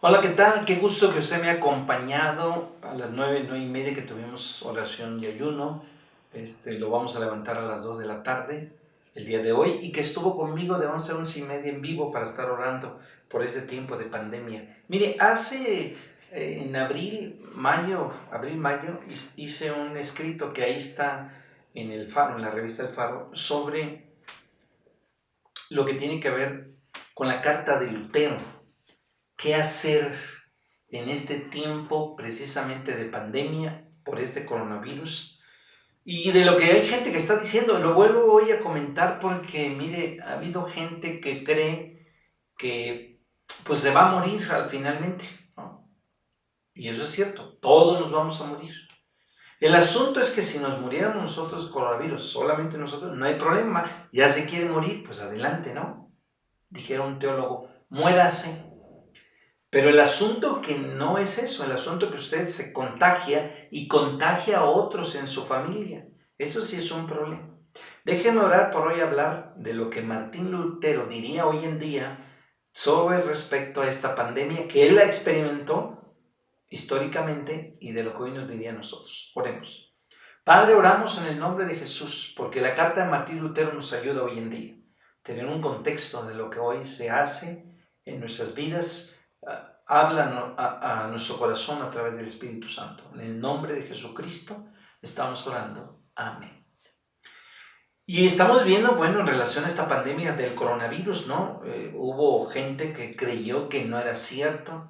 Hola, ¿qué tal? Qué gusto que usted me ha acompañado a las 9:30 que tuvimos oración y ayuno. Lo vamos a levantar a las 2 de la tarde el día de hoy y que estuvo conmigo de 11 a 11:30 en vivo para estar orando por ese tiempo de pandemia. Mire, hace en abril, mayo, hice un escrito que ahí está en el Faro, en la revista El Faro, sobre lo que tiene que ver con la carta de Lutero. ¿Qué hacer en este tiempo precisamente de pandemia por este coronavirus? Y de lo que hay gente que está diciendo, lo vuelvo hoy a comentar porque, mire, ha habido gente que cree que pues se va a morir finalmente, ¿no? Y eso es cierto, todos nos vamos a morir. El asunto es que si nos muriéramos nosotros coronavirus, solamente nosotros, no hay problema. Ya se quiere morir, pues adelante, ¿no? Dijera un teólogo, muérase. Pero el asunto que no es eso, el asunto que usted se contagia y contagia a otros en su familia. Eso sí es un problema. Déjeme orar por hoy hablar de lo que Martín Lutero diría hoy en día sobre respecto a esta pandemia que él la experimentó históricamente y de lo que hoy nos diría a nosotros. Oremos. Padre, oramos en el nombre de Jesús porque la carta de Martín Lutero nos ayuda hoy en día a tener un contexto de lo que hoy se hace en nuestras vidas. Habla a nuestro corazón a través del Espíritu Santo. En el nombre de Jesucristo estamos orando. Amén. Y estamos viendo, bueno, en relación a esta pandemia del coronavirus, ¿no? Hubo gente que creyó que no era cierto.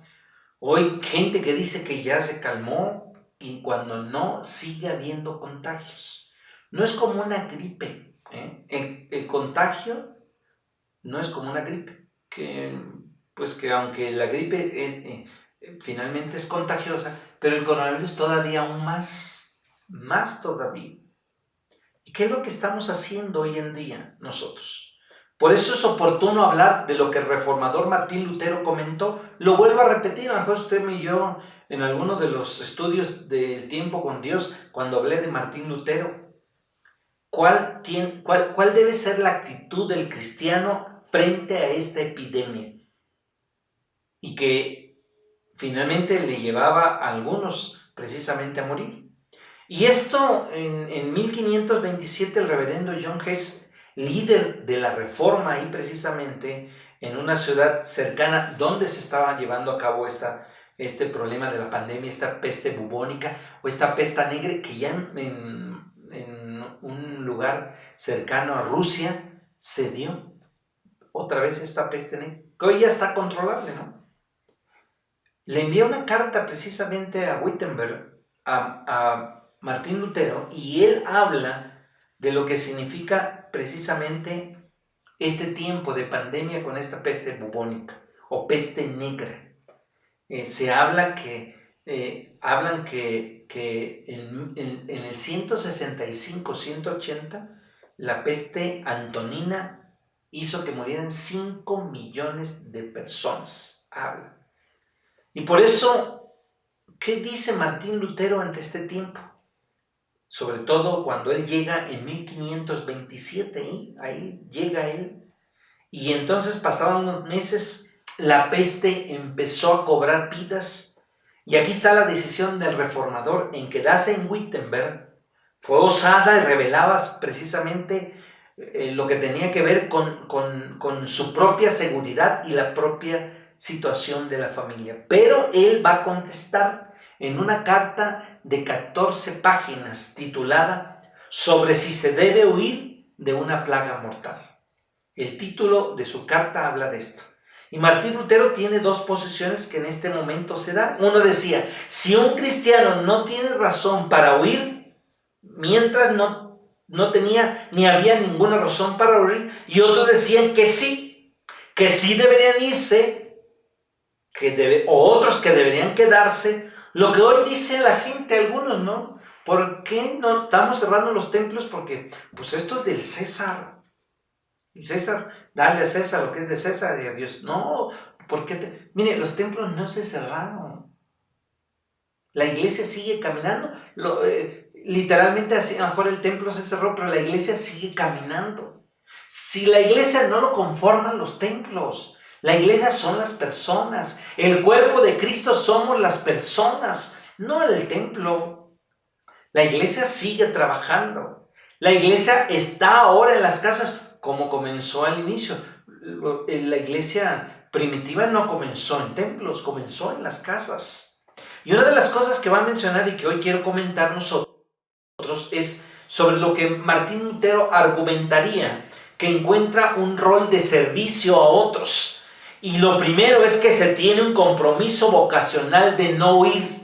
Hoy gente que dice que ya se calmó y cuando no, sigue habiendo contagios. No es como una gripe, ¿eh? El contagio no es como una gripe, que aunque la gripe finalmente es contagiosa, pero el coronavirus todavía aún más todavía. ¿Y qué es lo que estamos haciendo hoy en día nosotros? Por eso es oportuno hablar de lo que el reformador Martín Lutero comentó. Lo vuelvo a repetir, a lo mejor usted y yo en alguno de los estudios del tiempo con Dios, cuando hablé de Martín Lutero. ¿Cuál debe ser la actitud del cristiano frente a esta epidemia? Y que finalmente le llevaba a algunos precisamente a morir. Y esto en 1527 el reverendo John Hess, líder de la Reforma ahí precisamente en una ciudad cercana donde se estaba llevando a cabo este problema de la pandemia, esta peste bubónica o esta peste negra que ya en un lugar cercano a Rusia se dio otra vez esta peste negra, que hoy ya está controlable, ¿no? Le envía una carta precisamente a Wittenberg, a Martín Lutero, y él habla de lo que significa precisamente este tiempo de pandemia con esta peste bubónica o peste negra. Se habla hablan que en el 165-180 la peste antonina hizo que murieran 5 millones de personas. Habla. Y por eso, ¿qué dice Martín Lutero ante este tiempo? Sobre todo cuando él llega en 1527, ahí llega él. Y entonces pasaron unos meses, la peste empezó a cobrar vidas. Y aquí está la decisión del reformador en quedarse en Wittenberg. Fue osada y revelaba precisamente lo que tenía que ver con su propia seguridad y la propia situación de la familia. Pero él va a contestar en una carta de 14 páginas titulada sobre si se debe huir de una plaga mortal. El título de su carta habla de esto. Y Martín Lutero tiene dos posiciones que en este momento se dan. Uno decía, si un cristiano no tiene razón para huir, mientras no tenía ni había ninguna razón para huir, y otros decían que sí deberían irse, o otros que deberían quedarse. Lo que hoy dice la gente, algunos, ¿no? ¿Por qué no estamos cerrando los templos? Porque pues esto es del César. El César, dale a César lo que es de César y a Dios. No, porque mire, los templos no se cerraron. La iglesia sigue caminando. Literalmente, así, a lo mejor el templo se cerró, pero la iglesia sigue caminando. Si la iglesia no lo conforman los templos, La iglesia son las personas. El cuerpo de Cristo somos las personas, no el templo. La iglesia sigue trabajando. La iglesia está ahora en las casas como comenzó al inicio. La iglesia primitiva no comenzó en templos, comenzó en las casas. Y una de las cosas que va a mencionar y que hoy quiero comentar nosotros es sobre lo que Martín Lutero argumentaría, que encuentra un rol de servicio a otros. Y lo primero es que se tiene un compromiso vocacional de no huir.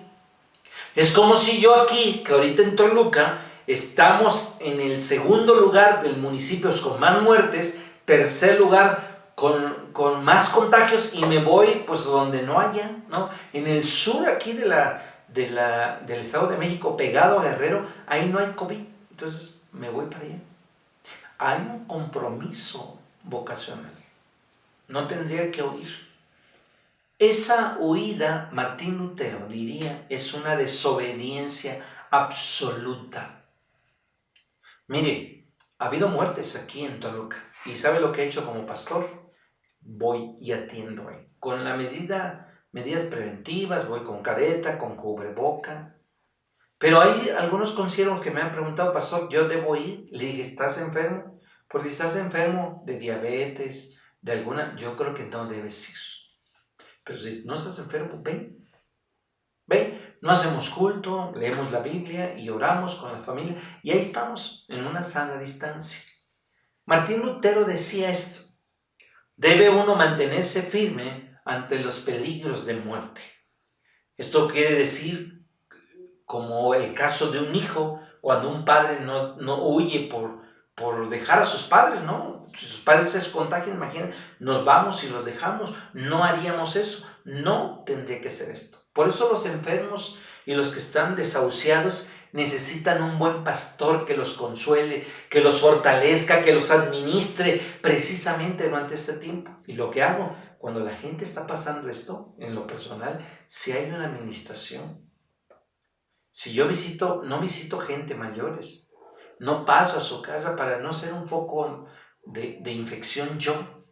Es como si yo aquí, que ahorita en Toluca, estamos en el segundo lugar del municipio con más muertes, tercer lugar con más contagios, y me voy pues donde no haya, ¿no? En el sur aquí del Estado de México, pegado a Guerrero, ahí no hay COVID, entonces me voy para allá. Hay un compromiso vocacional, no tendría que huir. Esa huida, Martín Lutero diría, es una desobediencia absoluta. Mire, ha habido muertes aquí en Toluca. ¿Y sabe lo que he hecho como pastor? Voy y atiendo ahí. Con medidas preventivas, voy con careta, con cubreboca. Pero hay algunos conciervos que me han preguntado, pastor, ¿yo debo ir? Le dije, ¿estás enfermo? Porque si estás enfermo de diabetes, de alguna, yo creo que no debes ir. Pero si no estás enfermo, ven. No hacemos culto, leemos la Biblia y oramos con la familia. Y ahí estamos, en una sana distancia. Martín Lutero decía esto: debe uno mantenerse firme ante los peligros de muerte. Esto quiere decir, como el caso de un hijo, cuando un padre no huye por dejar a sus padres, ¿no? Si sus padres se contagian, imagínense, nos vamos y los dejamos. No haríamos eso. No tendría que ser esto. Por eso los enfermos y los que están desahuciados necesitan un buen pastor que los consuele, que los fortalezca, que los administre precisamente durante este tiempo. Y lo que hago cuando la gente está pasando esto, en lo personal, si hay una administración, si yo no visito gente mayores, no paso a su casa para no ser un foco de infección yo,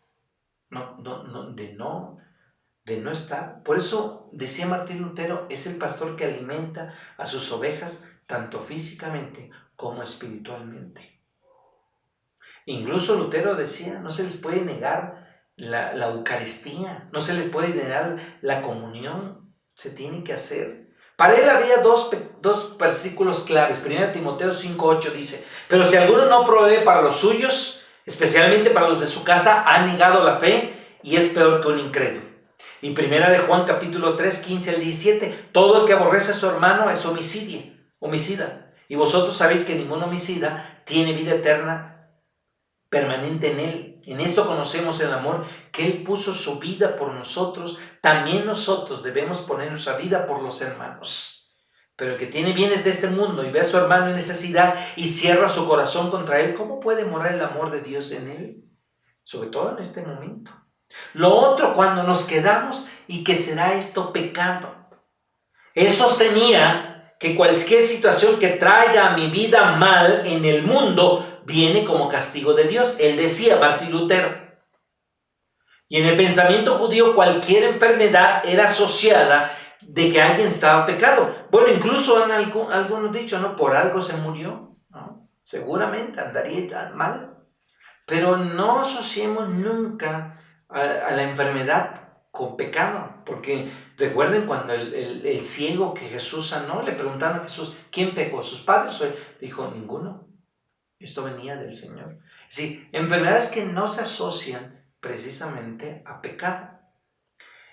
de no estar. Por eso decía Martín Lutero, es el pastor que alimenta a sus ovejas tanto físicamente como espiritualmente. Incluso Lutero decía, no se les puede negar la Eucaristía, no se les puede negar la comunión, se tiene que hacer. Para él había dos versículos claves. 1 Timoteo 5:8 dice, pero si alguno no provee para los suyos, especialmente para los de su casa, ha negado la fe y es peor que un incrédulo. Y 1 de Juan capítulo 3, 15 al 17, todo el que aborrece a su hermano es homicida. Y vosotros sabéis que ningún homicida tiene vida eterna permanente en él. En esto conocemos el amor, que él puso su vida por nosotros. También nosotros debemos poner nuestra vida por los hermanos. Pero el que tiene bienes de este mundo y ve a su hermano en necesidad y cierra su corazón contra él, ¿cómo puede morar el amor de Dios en él? Sobre todo en este momento. Lo otro, cuando nos quedamos, y que será esto pecado. Él sostenía que cualquier situación que traiga a mi vida mal en el mundo viene como castigo de Dios. Él decía, Martín Lutero. Y en el pensamiento judío cualquier enfermedad era asociada de que alguien estaba pecado. Bueno, incluso han algunos dicho, ¿no? Por algo se murió, ¿no? Seguramente andaría mal. Pero no asociemos nunca a la enfermedad con pecado, porque recuerden cuando el ciego que Jesús sanó, le preguntaron a Jesús, ¿quién pecó? ¿Sus padres o él? Dijo, ninguno. Esto venía del Señor. Es decir, enfermedades que no se asocian precisamente a pecado.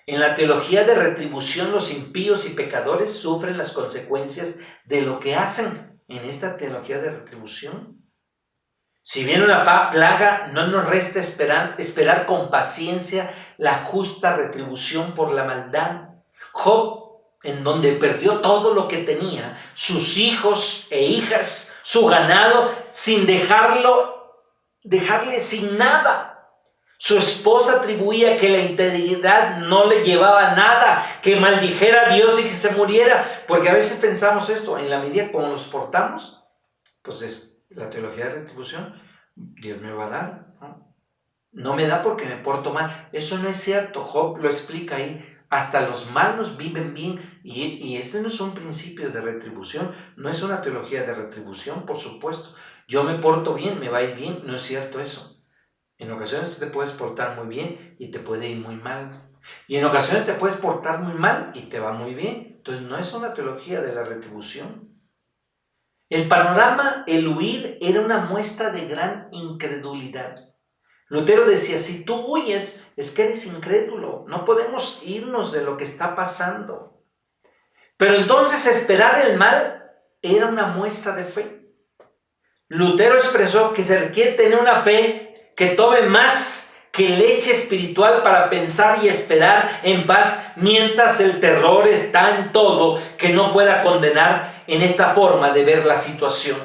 En la teología de retribución, los impíos y pecadores sufren las consecuencias de lo que hacen. En esta teología de retribución, si viene una plaga, no nos resta esperar con paciencia la justa retribución por la maldad. Job, en donde perdió todo lo que tenía, sus hijos e hijas, su ganado, sin dejarle sin nada. Su esposa atribuía que la integridad no le llevaba a nada, que maldijera a Dios y que se muriera. Porque a veces pensamos esto, en la medida como nos portamos, pues es la teología de retribución, Dios me va a dar, ¿no? No me da porque me porto mal. Eso no es cierto. Job lo explica ahí. Hasta los malos viven bien. Y este no es un principio de retribución. No es una teología de retribución, por supuesto. Yo me porto bien, me va a ir bien. No es cierto eso. En ocasiones tú te puedes portar muy bien y te puede ir muy mal. Y en ocasiones te puedes portar muy mal y te va muy bien. Entonces no es una teología de la retribución. El panorama, el huir, era una muestra de gran incredulidad. Lutero decía, si tú huyes, es que eres incrédulo. No podemos irnos de lo que está pasando. Pero entonces esperar el mal era una muestra de fe. Lutero expresó que se requiere tener una fe que tome más que leche espiritual para pensar y esperar en paz, mientras el terror está en todo que no pueda condenar en esta forma de ver la situación.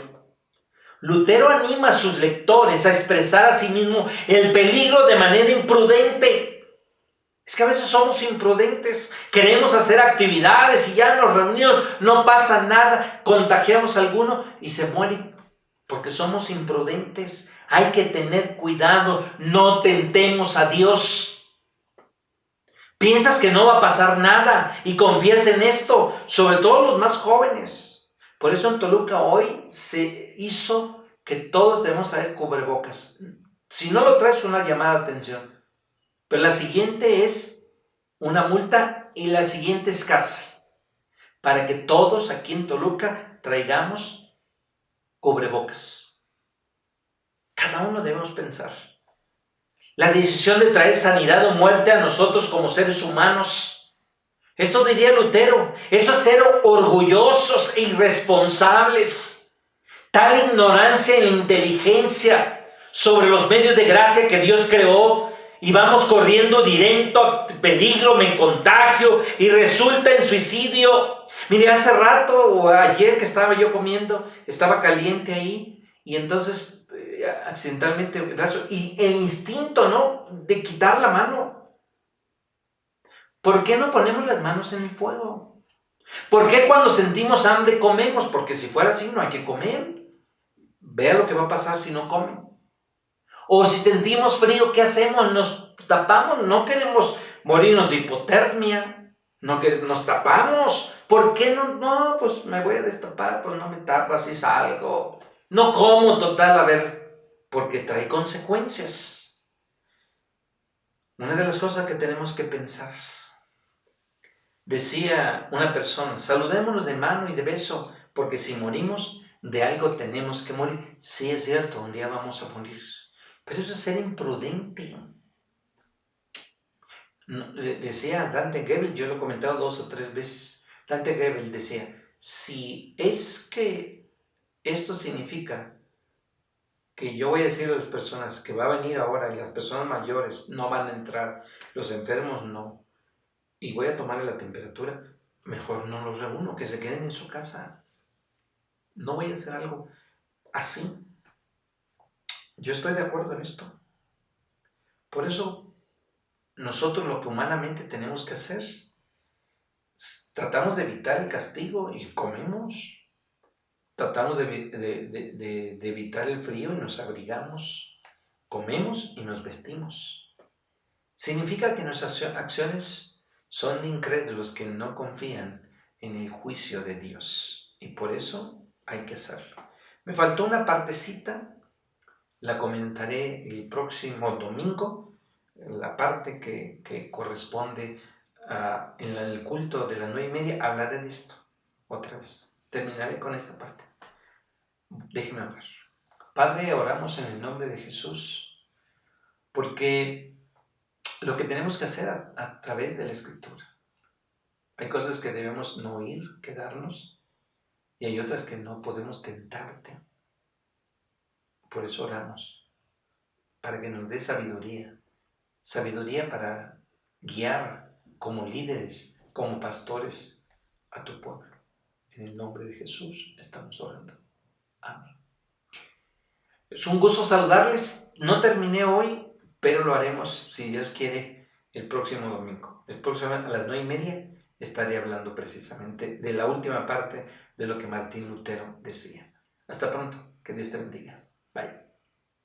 Lutero anima a sus lectores a expresar a sí mismo el peligro de manera imprudente. Es que a veces somos imprudentes, queremos hacer actividades y ya en los reuniones no pasa nada, contagiamos a alguno y se muere, porque somos imprudentes. Hay que tener cuidado, no tentemos a Dios. Piensas que no va a pasar nada y confías en esto, sobre todo los más jóvenes. Por eso en Toluca hoy se hizo que todos debemos traer cubrebocas. Si no lo traes, una llamada de atención. Pero la siguiente es una multa y la siguiente es cárcel. Para que todos aquí en Toluca traigamos cubrebocas. Cada uno debemos pensar. La decisión de traer sanidad o muerte a nosotros como seres humanos. Esto diría Lutero. Eso es ser orgullosos e irresponsables. Tal ignorancia en la inteligencia sobre los medios de gracia que Dios creó, y vamos corriendo directo a peligro, me contagio y resulta en suicidio. Mire, hace rato o ayer que estaba yo comiendo, estaba caliente ahí y entonces accidentalmente el brazo y el instinto, ¿no?, de quitar la mano. ¿Por qué no ponemos las manos en el fuego? ¿Por qué cuando sentimos hambre comemos? Porque si fuera así no hay que comer. Vea lo que va a pasar si no comen. O si sentimos frío, ¿qué hacemos? Nos tapamos, no queremos morirnos de hipotermia, no que nos tapamos. ¿Por qué no? No, pues me voy a destapar, pues no me tapo, así salgo. No como, total, a ver, porque trae consecuencias. Una de las cosas que tenemos que pensar, decía una persona, saludémonos de mano y de beso, porque si morimos de algo tenemos que morir. Sí, es cierto, un día vamos a morir. Pero eso es ser imprudente. Decía Dante Gebel, yo lo he comentado 2 o 3 veces. Dante Gebel decía, si es que esto significa que yo voy a decir a las personas que va a venir ahora y las personas mayores no van a entrar, los enfermos no, y voy a tomarle la temperatura, mejor no los reúno, que se queden en su casa. No voy a hacer algo así. Yo estoy de acuerdo en esto. Por eso nosotros lo que humanamente tenemos que hacer, tratamos de evitar el castigo y comemos. Tratamos de evitar el frío y nos abrigamos. Comemos y nos vestimos. Significa que nuestras acciones son de incrédulos que no confían en el juicio de Dios. Y por eso hay que hacerlo. Me faltó una partecita, la comentaré el próximo domingo, la parte que corresponde en el culto de las 9:30, hablaré de esto otra vez. Terminaré con esta parte. Déjeme hablar. Padre, oramos en el nombre de Jesús, porque lo que tenemos que hacer a través de la Escritura. Hay cosas que debemos no oír, quedarnos, y hay otras que no podemos tentarte. Por eso oramos, para que nos dé sabiduría. Sabiduría para guiar como líderes, como pastores a tu pueblo. En el nombre de Jesús estamos orando. Amén. Es un gusto saludarles. No terminé hoy, pero lo haremos, si Dios quiere, el próximo domingo. El próximo a las 9:30 estaré hablando precisamente de la última parte de lo que Martín Lutero decía. Hasta pronto. Que Dios te bendiga. Bye.